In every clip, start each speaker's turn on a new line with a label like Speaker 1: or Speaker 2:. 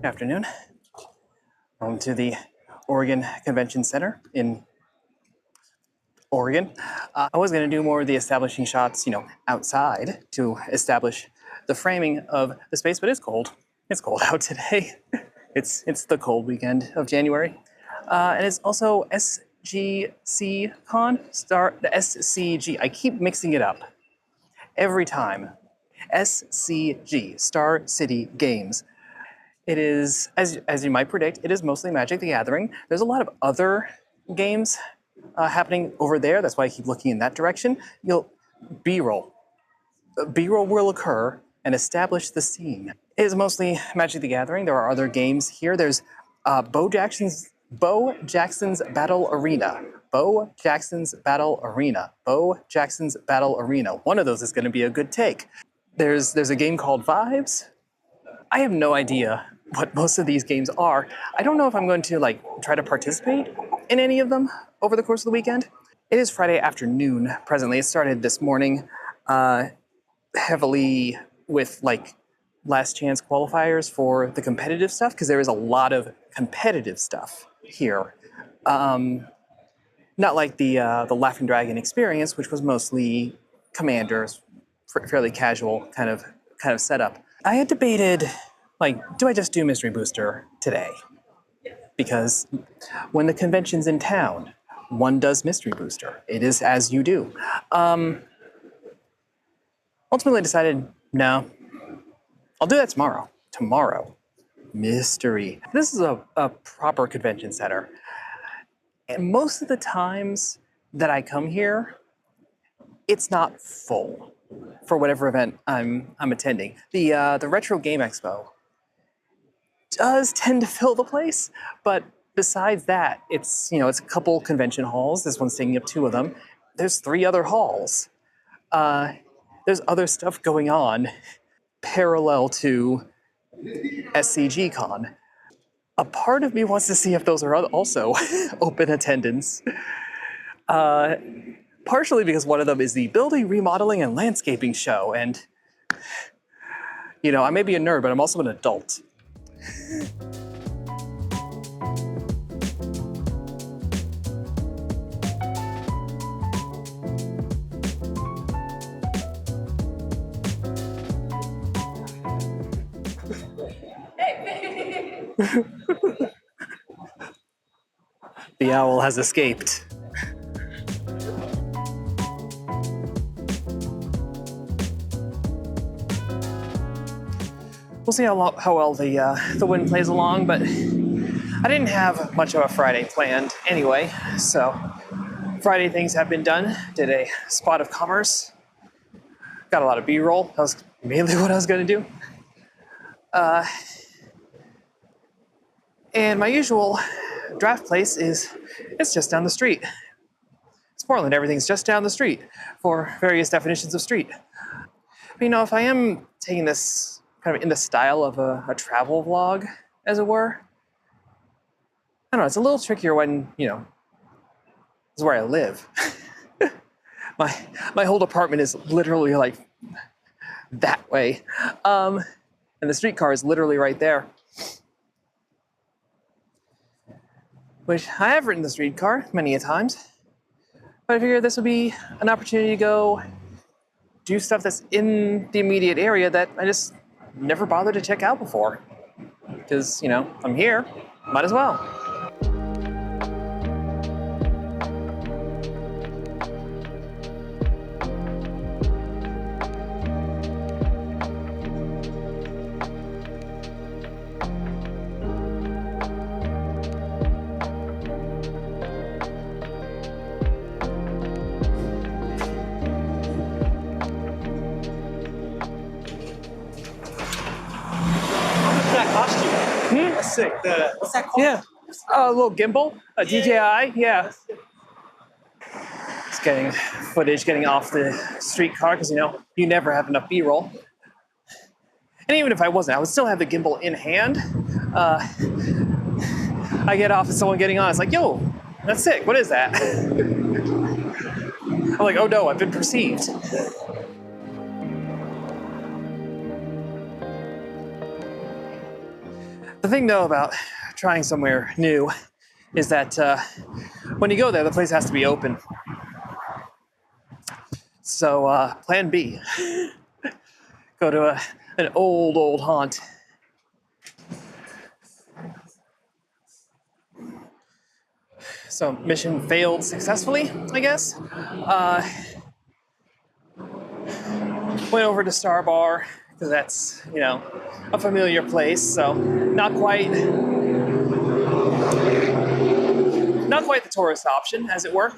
Speaker 1: afternoon. Welcome to the Oregon Convention Center in Oregon. I was going to do more of the establishing shots, outside to establish the framing of the space, but it's cold. It's cold out today. It's the cold weekend of January. And it's also SGCon, the SCG. I keep mixing it up every time. SCG, Star City Games. It is, as you might predict, it is mostly Magic the Gathering. There's a lot of other games happening over there. That's why I keep looking in that direction. B-roll. B-roll will occur and establish the scene. It is mostly Magic the Gathering. There are other games here. There's Bo Jackson's Battle Arena. Bo Jackson's Battle Arena. Bo Jackson's Battle Arena. One of those is going to be a good take. There's a game called Vibes. I have no idea what most of these games are. I don't know if I'm going to try to participate in any of them over the course of the weekend. It is Friday afternoon presently. It started this morning heavily with last chance qualifiers for the competitive stuff, because there is a lot of competitive stuff here. Not like the Laughing Dragon experience, which was mostly Commanders, fairly casual kind of setup. I had debated, do I just do Mystery Booster today? Because when the convention's in town, one does Mystery Booster. It is as you do. Ultimately decided, no, I'll do that tomorrow. Tomorrow. Mystery. This is a proper convention center. And most of the times that I come here, it's not full for whatever event I'm attending. The Retro Game Expo does tend to fill the place, but besides that, it's a couple convention halls. This one's taking up 2 of them. There's 3 other halls. There's other stuff going on parallel to SCGCon. A part of me wants to see if those are also open attendance. Partially because one of them is the Building, Remodeling, and Landscaping Show, and, I may be a nerd, but I'm also an adult. The owl has escaped. We'll see how well the wind plays along, but I didn't have much of a Friday planned anyway, so Friday things have been done. Did a spot of commerce. Got a lot of B-roll. That was mainly what I was going to do. And my usual draft place it's just down the street. It's Portland. Everything's just down the street for various definitions of street. But, if I am taking this kind of in the style of a travel vlog, as it were, I don't know, it's a little trickier when, this is where I live. My whole apartment is literally that way. And the streetcar is literally right there. Which I have ridden the streetcar many a times. But I figured this would be an opportunity to go do stuff that's in the immediate area that I just never bothered to check out before. Because, I'm here, might as well.
Speaker 2: That's sick. What's that called?
Speaker 1: Yeah, a little gimbal, a DJI, yeah. Just getting footage, getting off the streetcar, because you never have enough B-roll. And even if I wasn't, I would still have the gimbal in hand. I get off and someone getting on, it's like, yo, that's sick, what is that? I'm like, oh no, I've been perceived. The thing, though, about trying somewhere new is that when you go there, the place has to be open. So plan B. Go to an old haunt. So mission failed successfully, I guess. Went over to Star Bar, because that's, a familiar place, so not quite the tourist option, as it were.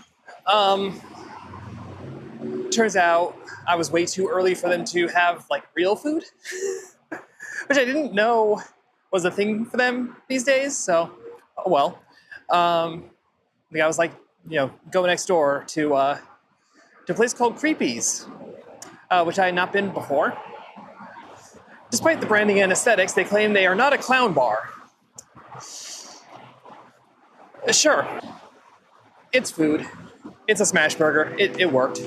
Speaker 1: Turns out I was way too early for them to have real food, which I didn't know was a thing for them these days. So, oh well. The guy was like, go next door to a place called Creepy's, which I had not been before. Despite the branding and aesthetics, they claim they are not a clown bar. Sure, it's food. It's a smash burger. It worked.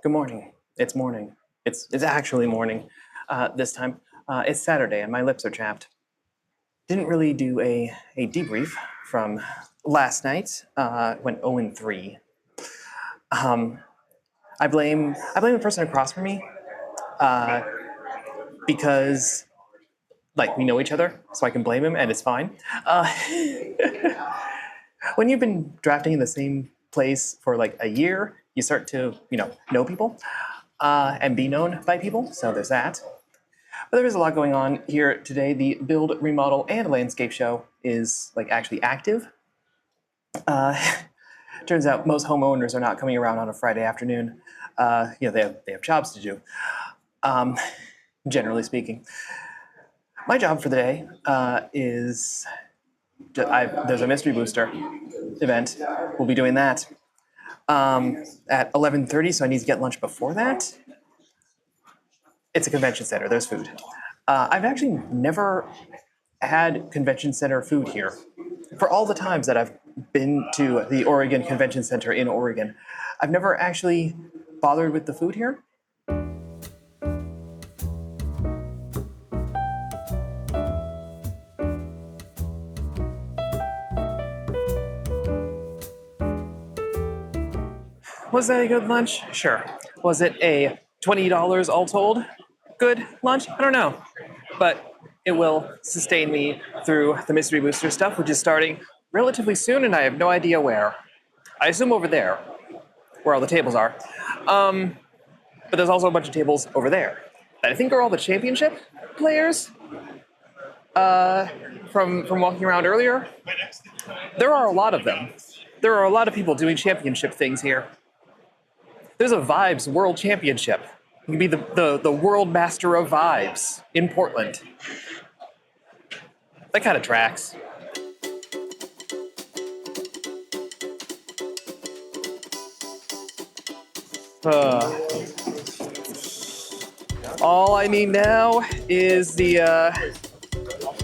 Speaker 1: Good morning. It's morning. It's actually morning this time. It's Saturday and my lips are chapped. Didn't really do a debrief from last night. Went 0-3. I blame the person across from me because we know each other, so I can blame him and it's fine. When you've been drafting in the same place for a year, you start to, know people and be known by people. So there's that. But there is a lot going on here today. The build, remodel, and landscape show is actually active. Turns out most homeowners are not coming around on a Friday afternoon. They have jobs to do. Generally speaking, my job for the day is there's a mystery booster event. We'll be doing that at 11:30, so I need to get lunch before that. It's a convention center. There's food. I've actually never had convention center food here. For all the times that I've been to the Oregon Convention Center in Oregon, I've never actually bothered with the food here. Was that a good lunch? Sure. Was it a $20 all told good lunch? I don't know. But it will sustain me through the Mystery Booster stuff, which is starting relatively soon, and I have no idea where. I assume over there, where all the tables are. But there's also a bunch of tables over there that I think are all the championship players from walking around earlier. There are a lot of them. There are a lot of people doing championship things here. There's a Vibes World Championship. You can be the world master of vibes in Portland. That kind of tracks. All I need now is the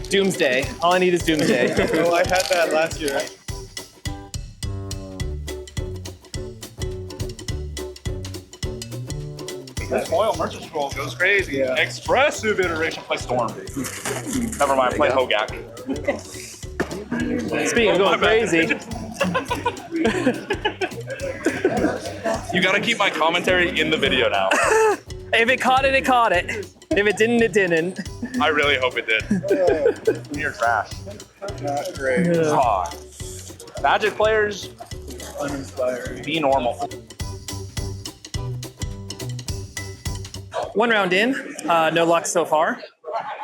Speaker 1: Doomsday. All I need is Doomsday.
Speaker 2: Well, I had that last year.
Speaker 3: This foil merchant scroll goes crazy. Yeah. Expressive iteration. Play Storm. Never mind, play Hogak.
Speaker 1: Speaking of going crazy.
Speaker 3: You gotta keep my commentary in the video now.
Speaker 1: If it caught it, it caught it. If it didn't, it didn't.
Speaker 3: I really hope it did. You're trash.
Speaker 2: Not great.
Speaker 3: Aw. Magic players,
Speaker 2: Uninspiring.
Speaker 3: be normal.
Speaker 1: One round in, no luck so far.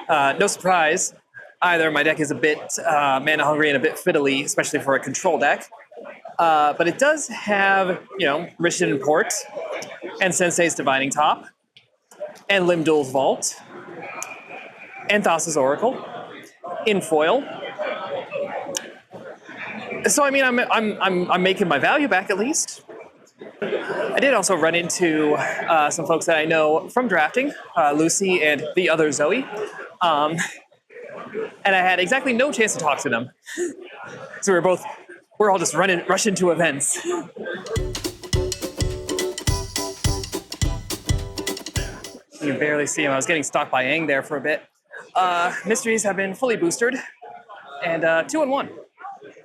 Speaker 1: No surprise either. My deck is a bit mana hungry and a bit fiddly, especially for a control deck. But it does have, Rishton Port and Sensei's Divining Top and Limdul's Vault and Thassa's Oracle in foil. So I mean, I'm making my value back at least. I did also run into some folks that I know from drafting, Lucy and the other Zoe, and I had exactly no chance to talk to them. So we're all just rushing to events. You can barely see him. I was getting stalked by Aang there for a bit. Mysteries have been fully boosted, and 2-1.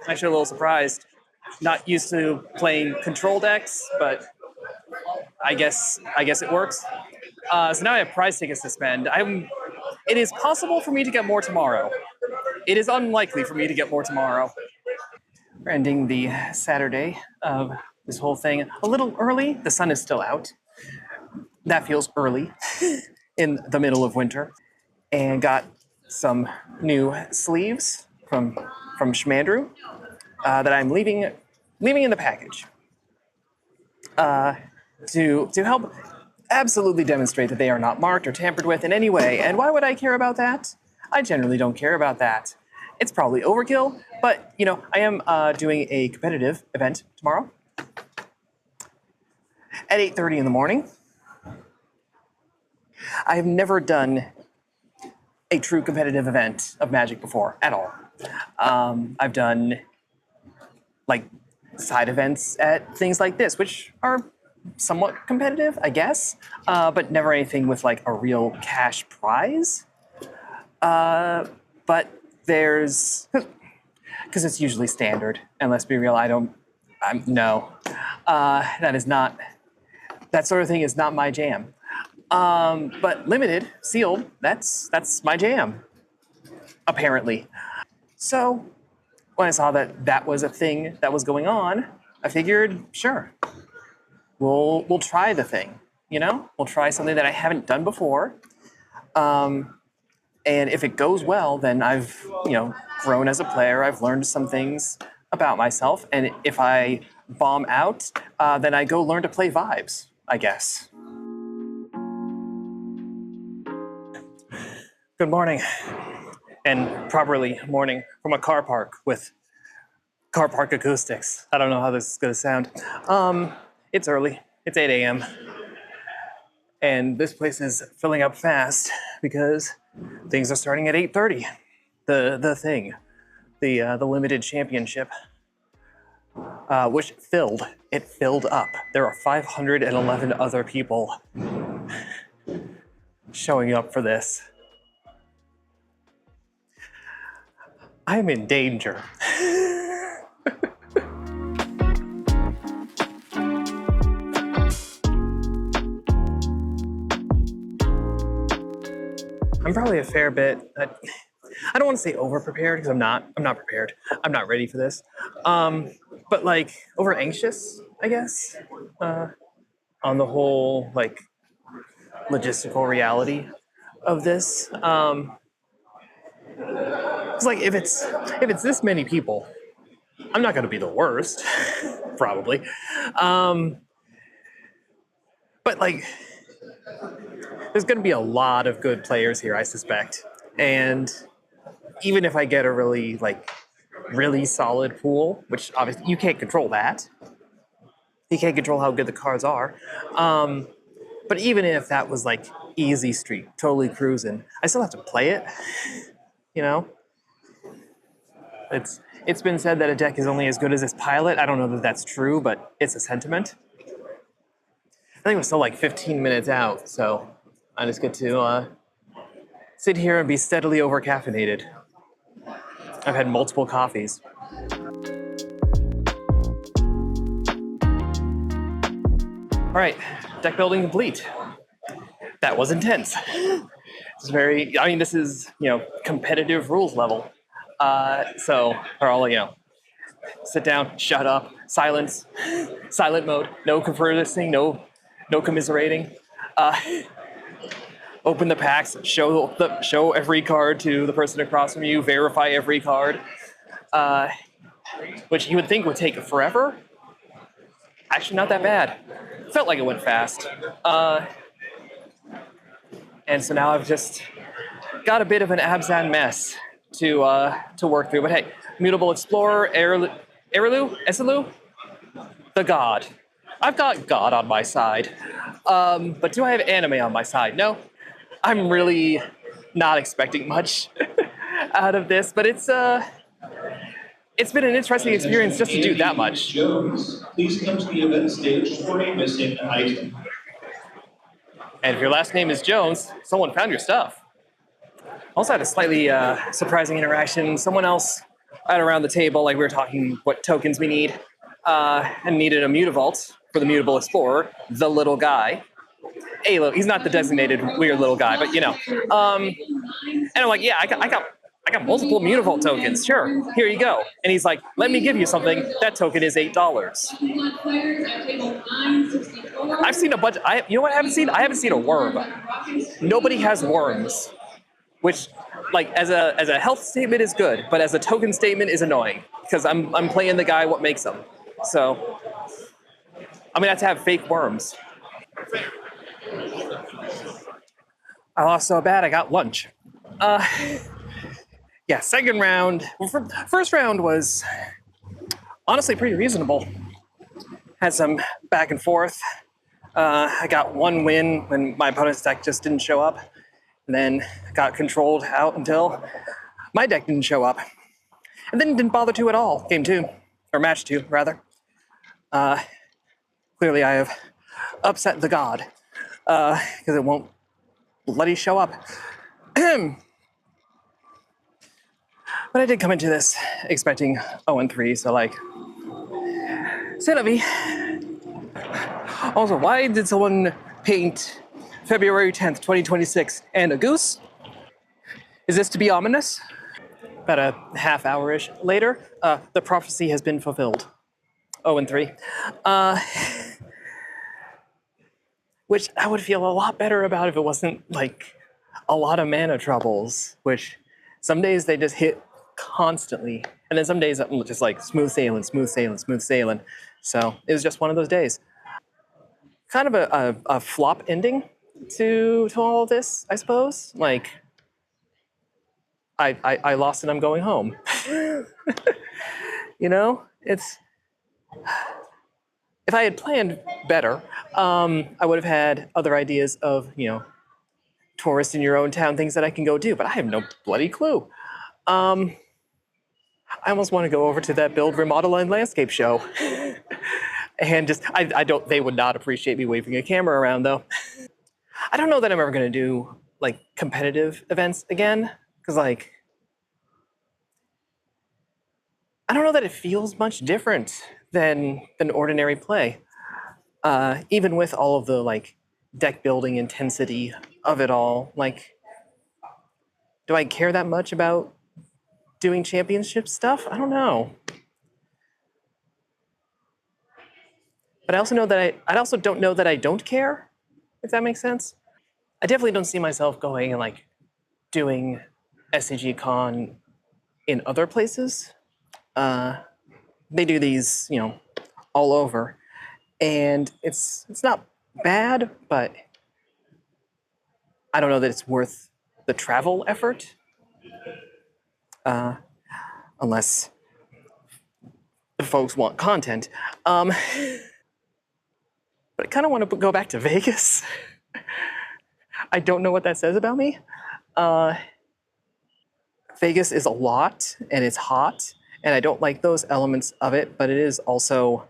Speaker 1: Actually, a little surprised. Not used to playing control decks, but I guess it works. So now I have prize tickets to spend. It is possible for me to get more tomorrow. It is unlikely for me to get more tomorrow. We're ending the Saturday of this whole thing a little early. The sun is still out. That feels early in the middle of winter. And got some new sleeves from Schmandrew that I'm leaving in the package to help absolutely demonstrate that they are not marked or tampered with in any way. And why would I care about that? I generally don't care about that. It's probably overkill, but I am doing a competitive event tomorrow at 8:30 in the morning. I have never done a true competitive event of Magic before at all. I've done like side events at things like this, which are somewhat competitive, I guess, but never anything with like a real cash prize. But there's, because it's usually standard, and let's be real, no, that sort of thing is not my jam. But limited, sealed, that's my jam, apparently. So when I saw that was a thing that was going on, I figured, sure, we'll try the thing. We'll try something that I haven't done before. And if it goes well, then I've grown as a player. I've learned some things about myself. And if I bomb out, then I go learn to play vibes, I guess. Good morning, and properly morning from a car park with car park acoustics. I don't know how this is going to sound. It's early. It's 8 a.m. And this place is filling up fast because things are starting at 8:30. The thing, the limited championship, which filled up. There are 511 other people showing up for this. I am in danger. I'm probably a fair bit. I don't want to say over-prepared because I'm not prepared. I'm not ready for this. But like over-anxious, I guess, on the whole like logistical reality of this. It's like if it's this many people, I'm not going to be the worst, probably. But like, there's going to be a lot of good players here, I suspect. And even if I get a really solid pool, which obviously you can't control that. You can't control how good the cards are. But even if that was like easy streak, totally cruising, I still have to play it. It's been said that a deck is only as good as its pilot. I don't know that that's true, but it's a sentiment. I think we're still like 15 minutes out, so I just get to sit here and be steadily over-caffeinated. I've had multiple coffees. All right, deck building complete. That was intense. This is, competitive rules level. So they're all, sit down, shut up, silence, silent mode, no conversing, no commiserating. Open the packs, show every card to the person across from you, verify every card, which you would think would take forever. Actually, not that bad. Felt like it went fast. And so now I've just got a bit of an Abzan mess to work through. But hey, Mutable Explorer, Erilu? Esilu? The god. I've got God on my side. But do I have anime on my side? No. I'm really not expecting much out of this, but it's been an interesting experience just to do that much.
Speaker 4: Jones, please come to the event stage for a missing item.
Speaker 1: And if your last name is Jones, someone found your stuff. Also had a slightly surprising interaction. Someone else right around the table, like we were talking what tokens we need, and needed a Mutavault for the Mutable Explorer, the little guy. He's not the designated weird little guy, but you know. And I'm like, yeah, I got multiple Mutavault tokens. Sure, here you go. And he's like, let me give you something. That token is $8. I've seen a bunch. You know what I haven't seen? I haven't seen a worm. Nobody has worms, which, like, as a health statement is good, but as a token statement is annoying because I'm playing the guy what makes them. So I'm gonna have to have fake worms. I lost so bad I got lunch. Yeah, second round. Well, first round was honestly pretty reasonable. Had some back and forth. I got one win when my opponent's deck just didn't show up, and then got controlled out until my deck didn't show up, and then didn't bother to at all. Game 2, or match 2 rather. Clearly, I have upset the god because it won't bloody show up. But I did come into this expecting 0-3, so like, c'est la vie. Also, why did someone paint February 10th, 2026 and a goose? Is this to be ominous? About a half hour-ish later, the prophecy has been fulfilled. 0-3. Which I would feel a lot better about if it wasn't like a lot of mana troubles, which some days they just hit constantly. And then some days I'm just like smooth sailing, smooth sailing, smooth sailing. So it was just one of those days. Kind of a flop ending to all of this, I suppose. Like, I lost and I'm going home. You know, it's, if I had planned better, I would have had other ideas of, you know, tourists in your own town, things that I can go do, but I have no bloody clue. I almost want to go over to that build, remodel, and landscape show. And just, I don't, they would not appreciate me waving a camera around though. I don't know that I'm ever going to do like competitive events again, because like, I don't know that it feels much different than ordinary play. Even with all of the like deck building intensity of it all, like, do I care that much about doing championship stuff? I don't know. But I also know that I also don't know that I don't care, if that makes sense. I definitely don't see myself going and like doing SCGCon in other places. They do these, you know, all over, and it's not bad, but I don't know that it's worth the travel effort, unless folks want content. But I kind of want to go back to Vegas. I don't know what that says about me. Vegas is a lot, and it's hot, and I don't like those elements of it, but it is also,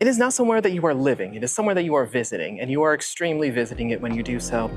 Speaker 1: it is not somewhere that you are living. It is somewhere that you are visiting, and you are extremely visiting it when you do so.